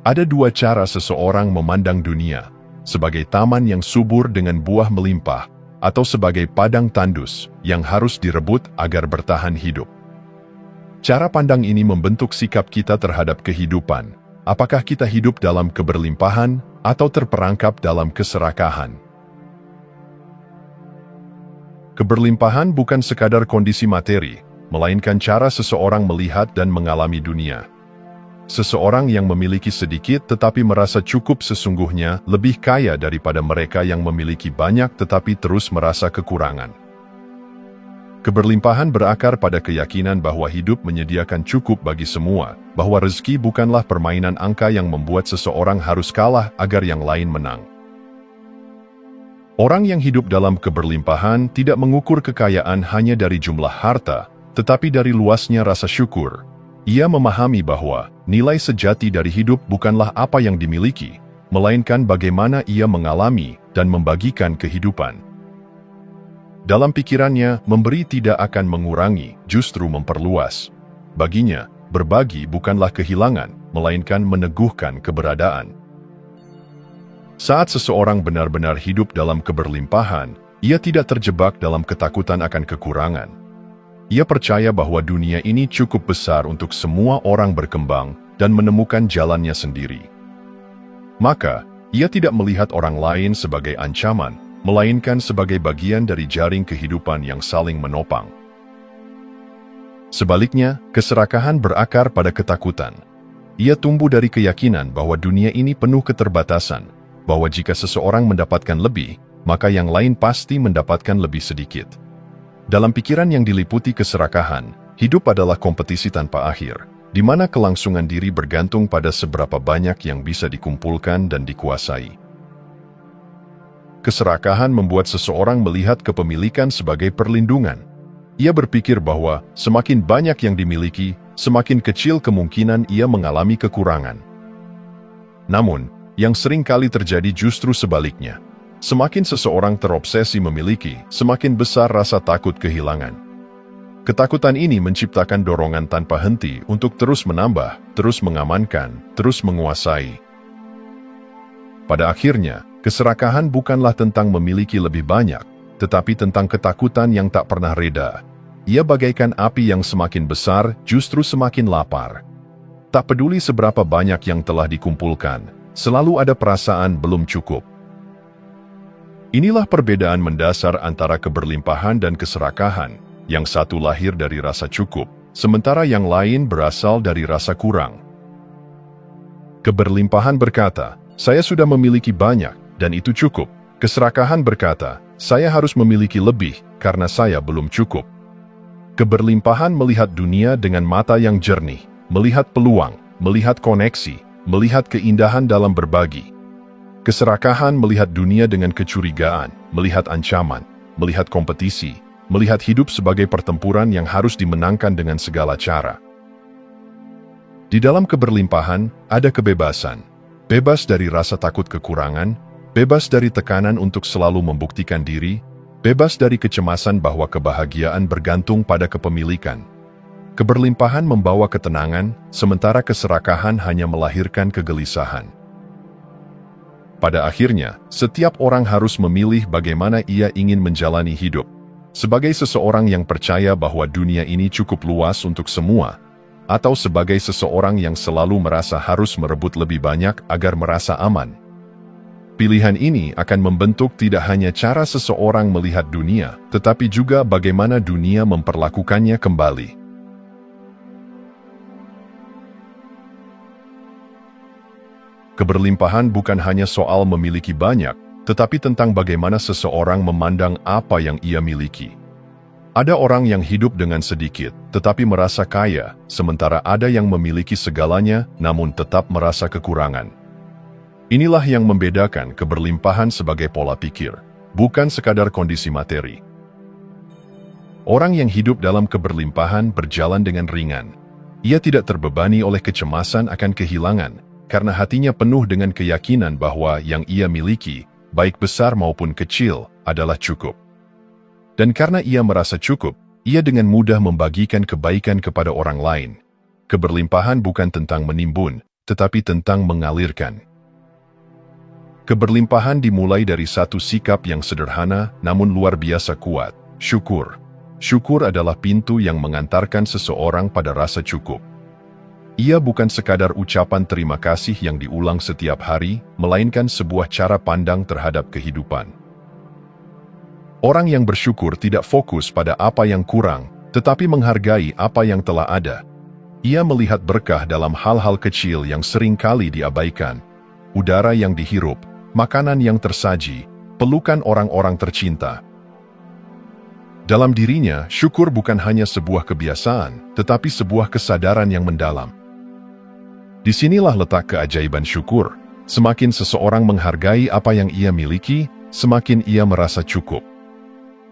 Ada dua cara seseorang memandang dunia, sebagai taman yang subur dengan buah melimpah, atau sebagai padang tandus yang harus direbut agar bertahan hidup. Cara pandang ini membentuk sikap kita terhadap kehidupan. Apakah kita hidup dalam keberlimpahan atau terperangkap dalam keserakahan? Keberlimpahan bukan sekadar kondisi materi, melainkan cara seseorang melihat dan mengalami dunia. Seseorang yang memiliki sedikit tetapi merasa cukup sesungguhnya lebih kaya daripada mereka yang memiliki banyak tetapi terus merasa kekurangan. Keberlimpahan berakar pada keyakinan bahwa hidup menyediakan cukup bagi semua, bahwa rezeki bukanlah permainan angka yang membuat seseorang harus kalah agar yang lain menang. Orang yang hidup dalam keberlimpahan tidak mengukur kekayaan hanya dari jumlah harta, tetapi dari luasnya rasa syukur. Ia memahami bahwa nilai sejati dari hidup bukanlah apa yang dimiliki, melainkan bagaimana ia mengalami dan membagikan kehidupan. Dalam pikirannya, memberi tidak akan mengurangi, justru memperluas. Baginya, berbagi bukanlah kehilangan, melainkan meneguhkan keberadaan. Saat seseorang benar-benar hidup dalam keberlimpahan, ia tidak terjebak dalam ketakutan akan kekurangan. Ia percaya bahwa dunia ini cukup besar untuk semua orang berkembang dan menemukan jalannya sendiri. Maka, ia tidak melihat orang lain sebagai ancaman, melainkan sebagai bagian dari jaring kehidupan yang saling menopang. Sebaliknya, keserakahan berakar pada ketakutan. Ia tumbuh dari keyakinan bahwa dunia ini penuh keterbatasan, bahwa jika seseorang mendapatkan lebih, maka yang lain pasti mendapatkan lebih sedikit. Dalam pikiran yang diliputi keserakahan, hidup adalah kompetisi tanpa akhir, di mana kelangsungan diri bergantung pada seberapa banyak yang bisa dikumpulkan dan dikuasai. Keserakahan membuat seseorang melihat kepemilikan sebagai perlindungan. Ia berpikir bahwa semakin banyak yang dimiliki, semakin kecil kemungkinan ia mengalami kekurangan. Namun, yang sering kali terjadi justru sebaliknya. Semakin seseorang terobsesi memiliki, semakin besar rasa takut kehilangan. Ketakutan ini menciptakan dorongan tanpa henti untuk terus menambah, terus mengamankan, terus menguasai. Pada akhirnya, keserakahan bukanlah tentang memiliki lebih banyak, tetapi tentang ketakutan yang tak pernah reda. Ia bagaikan api yang semakin besar, justru semakin lapar. Tak peduli seberapa banyak yang telah dikumpulkan, selalu ada perasaan belum cukup. Inilah perbedaan mendasar antara keberlimpahan dan keserakahan. Yang satu lahir dari rasa cukup, sementara yang lain berasal dari rasa kurang. Keberlimpahan berkata, saya sudah memiliki banyak, dan itu cukup. Keserakahan berkata, saya harus memiliki lebih, karena saya belum cukup. Keberlimpahan melihat dunia dengan mata yang jernih, melihat peluang, melihat koneksi, melihat keindahan dalam berbagi. Keserakahan melihat dunia dengan kecurigaan, melihat ancaman, melihat kompetisi, melihat hidup sebagai pertempuran yang harus dimenangkan dengan segala cara. Di dalam keberlimpahan, ada kebebasan. Bebas dari rasa takut kekurangan, bebas dari tekanan untuk selalu membuktikan diri, bebas dari kecemasan bahwa kebahagiaan bergantung pada kepemilikan. Keberlimpahan membawa ketenangan, sementara keserakahan hanya melahirkan kegelisahan. Pada akhirnya, setiap orang harus memilih bagaimana ia ingin menjalani hidup. Sebagai seseorang yang percaya bahwa dunia ini cukup luas untuk semua, atau sebagai seseorang yang selalu merasa harus merebut lebih banyak agar merasa aman. Pilihan ini akan membentuk tidak hanya cara seseorang melihat dunia, tetapi juga bagaimana dunia memperlakukannya kembali. Keberlimpahan bukan hanya soal memiliki banyak, tetapi tentang bagaimana seseorang memandang apa yang ia miliki. Ada orang yang hidup dengan sedikit, tetapi merasa kaya, sementara ada yang memiliki segalanya, namun tetap merasa kekurangan. Inilah yang membedakan keberlimpahan sebagai pola pikir, bukan sekadar kondisi materi. Orang yang hidup dalam keberlimpahan berjalan dengan ringan. Ia tidak terbebani oleh kecemasan akan kehilangan, karena hatinya penuh dengan keyakinan bahwa yang ia miliki, baik besar maupun kecil, adalah cukup. Dan karena ia merasa cukup, ia dengan mudah membagikan kebaikan kepada orang lain. Keberlimpahan bukan tentang menimbun, tetapi tentang mengalirkan. Keberlimpahan dimulai dari satu sikap yang sederhana namun luar biasa kuat, syukur. Syukur adalah pintu yang mengantarkan seseorang pada rasa cukup. Ia bukan sekadar ucapan terima kasih yang diulang setiap hari, melainkan sebuah cara pandang terhadap kehidupan. Orang yang bersyukur tidak fokus pada apa yang kurang, tetapi menghargai apa yang telah ada. Ia melihat berkah dalam hal-hal kecil yang sering kali diabaikan. Udara yang dihirup, makanan yang tersaji, pelukan orang-orang tercinta. Dalam dirinya, syukur bukan hanya sebuah kebiasaan, tetapi sebuah kesadaran yang mendalam. Disinilah letak keajaiban syukur. Semakin seseorang menghargai apa yang ia miliki, semakin ia merasa cukup.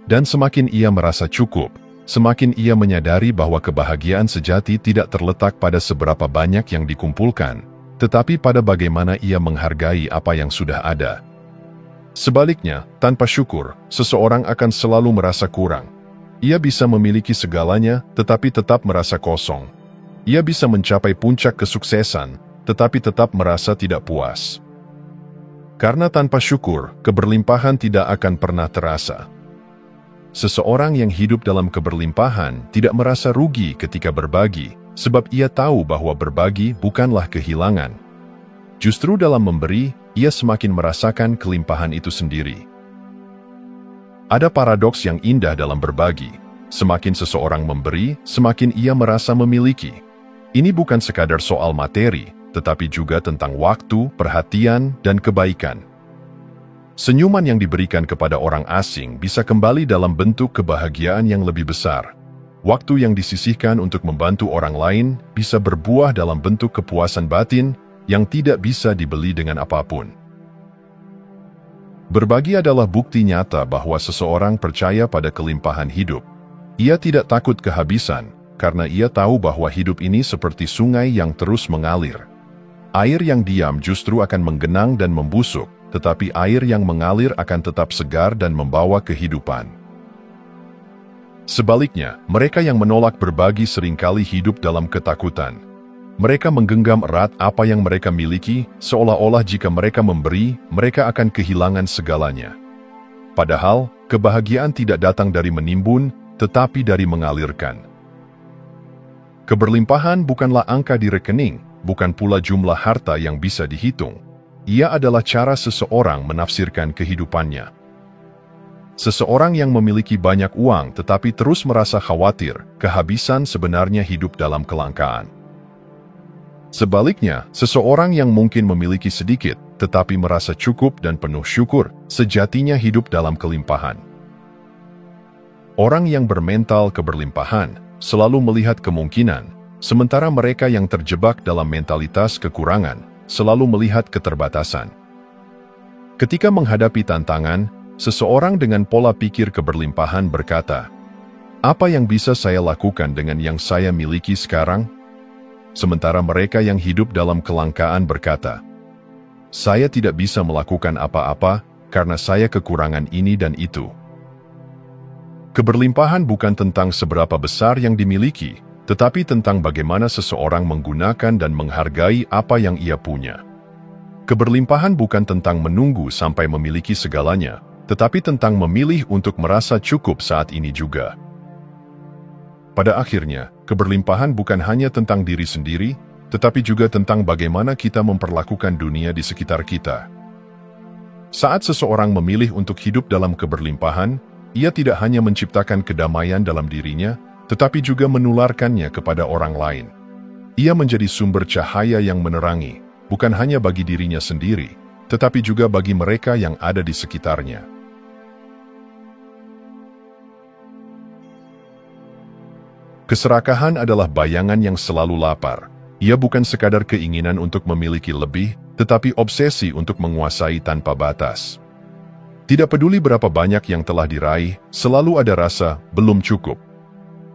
Dan semakin ia merasa cukup, semakin ia menyadari bahwa kebahagiaan sejati tidak terletak pada seberapa banyak yang dikumpulkan, tetapi pada bagaimana ia menghargai apa yang sudah ada. Sebaliknya, tanpa syukur, seseorang akan selalu merasa kurang. Ia bisa memiliki segalanya, tetapi tetap merasa kosong. Ia bisa mencapai puncak kesuksesan, tetapi tetap merasa tidak puas. Karena tanpa syukur, keberlimpahan tidak akan pernah terasa. Seseorang yang hidup dalam keberlimpahan tidak merasa rugi ketika berbagi, sebab ia tahu bahwa berbagi bukanlah kehilangan. Justru dalam memberi, ia semakin merasakan kelimpahan itu sendiri. Ada paradoks yang indah dalam berbagi. Semakin seseorang memberi, semakin ia merasa memiliki. Ini bukan sekadar soal materi, tetapi juga tentang waktu, perhatian, dan kebaikan. Senyuman yang diberikan kepada orang asing bisa kembali dalam bentuk kebahagiaan yang lebih besar. Waktu yang disisihkan untuk membantu orang lain bisa berbuah dalam bentuk kepuasan batin yang tidak bisa dibeli dengan apapun. Berbagi adalah bukti nyata bahwa seseorang percaya pada kelimpahan hidup. Ia tidak takut kehabisan, karena ia tahu bahwa hidup ini seperti sungai yang terus mengalir. Air yang diam justru akan menggenang dan membusuk, tetapi air yang mengalir akan tetap segar dan membawa kehidupan. Sebaliknya, mereka yang menolak berbagi seringkali hidup dalam ketakutan. Mereka menggenggam erat apa yang mereka miliki, seolah-olah jika mereka memberi, mereka akan kehilangan segalanya. Padahal, kebahagiaan tidak datang dari menimbun, tetapi dari mengalirkan. Keberlimpahan bukanlah angka di rekening, bukan pula jumlah harta yang bisa dihitung. Ia adalah cara seseorang menafsirkan kehidupannya. Seseorang yang memiliki banyak uang tetapi terus merasa khawatir, kehabisan sebenarnya hidup dalam kelangkaan. Sebaliknya, seseorang yang mungkin memiliki sedikit tetapi merasa cukup dan penuh syukur, sejatinya hidup dalam kelimpahan. Orang yang bermental keberlimpahan selalu melihat kemungkinan, sementara mereka yang terjebak dalam mentalitas kekurangan selalu melihat keterbatasan. Ketika menghadapi tantangan, seseorang dengan pola pikir keberlimpahan berkata, "Apa yang bisa saya lakukan dengan yang saya miliki sekarang?" Sementara mereka yang hidup dalam kelangkaan berkata, "Saya tidak bisa melakukan apa-apa karena saya kekurangan ini dan itu." Keberlimpahan bukan tentang seberapa besar yang dimiliki, tetapi tentang bagaimana seseorang menggunakan dan menghargai apa yang ia punya. Keberlimpahan bukan tentang menunggu sampai memiliki segalanya, tetapi tentang memilih untuk merasa cukup saat ini juga. Pada akhirnya, keberlimpahan bukan hanya tentang diri sendiri, tetapi juga tentang bagaimana kita memperlakukan dunia di sekitar kita. Saat seseorang memilih untuk hidup dalam keberlimpahan, ia tidak hanya menciptakan kedamaian dalam dirinya, tetapi juga menularkannya kepada orang lain. Ia menjadi sumber cahaya yang menerangi, bukan hanya bagi dirinya sendiri, tetapi juga bagi mereka yang ada di sekitarnya. Keserakahan adalah bayangan yang selalu lapar. Ia bukan sekadar keinginan untuk memiliki lebih, tetapi obsesi untuk menguasai tanpa batas. Tidak peduli berapa banyak yang telah diraih, selalu ada rasa belum cukup.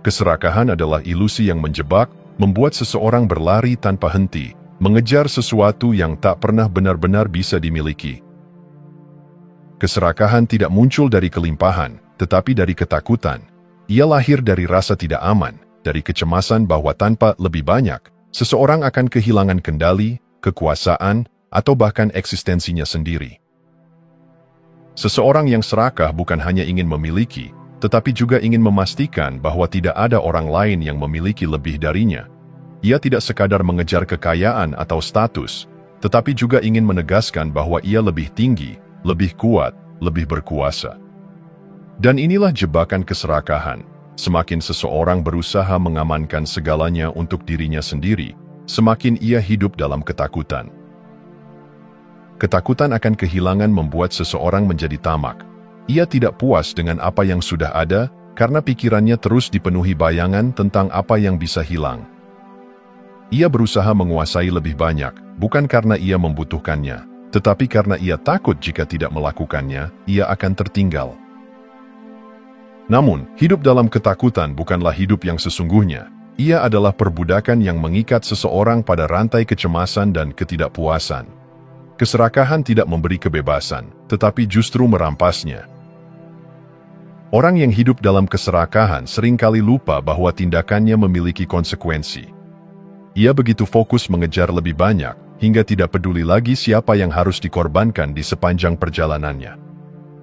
Keserakahan adalah ilusi yang menjebak, membuat seseorang berlari tanpa henti, mengejar sesuatu yang tak pernah benar-benar bisa dimiliki. Keserakahan tidak muncul dari kelimpahan, tetapi dari ketakutan. Ia lahir dari rasa tidak aman, dari kecemasan bahwa tanpa lebih banyak, seseorang akan kehilangan kendali, kekuasaan, atau bahkan eksistensinya sendiri. Seseorang yang serakah bukan hanya ingin memiliki, tetapi juga ingin memastikan bahwa tidak ada orang lain yang memiliki lebih darinya. Ia tidak sekadar mengejar kekayaan atau status, tetapi juga ingin menegaskan bahwa ia lebih tinggi, lebih kuat, lebih berkuasa. Dan inilah jebakan keserakahan. Semakin seseorang berusaha mengamankan segalanya untuk dirinya sendiri, semakin ia hidup dalam ketakutan. Ketakutan akan kehilangan membuat seseorang menjadi tamak. Ia tidak puas dengan apa yang sudah ada, karena pikirannya terus dipenuhi bayangan tentang apa yang bisa hilang. Ia berusaha menguasai lebih banyak, bukan karena ia membutuhkannya, tetapi karena ia takut jika tidak melakukannya, ia akan tertinggal. Namun, hidup dalam ketakutan bukanlah hidup yang sesungguhnya. Ia adalah perbudakan yang mengikat seseorang pada rantai kecemasan dan ketidakpuasan. Keserakahan tidak memberi kebebasan, tetapi justru merampasnya. Orang yang hidup dalam keserakahan seringkali lupa bahwa tindakannya memiliki konsekuensi. Ia begitu fokus mengejar lebih banyak, hingga tidak peduli lagi siapa yang harus dikorbankan di sepanjang perjalanannya.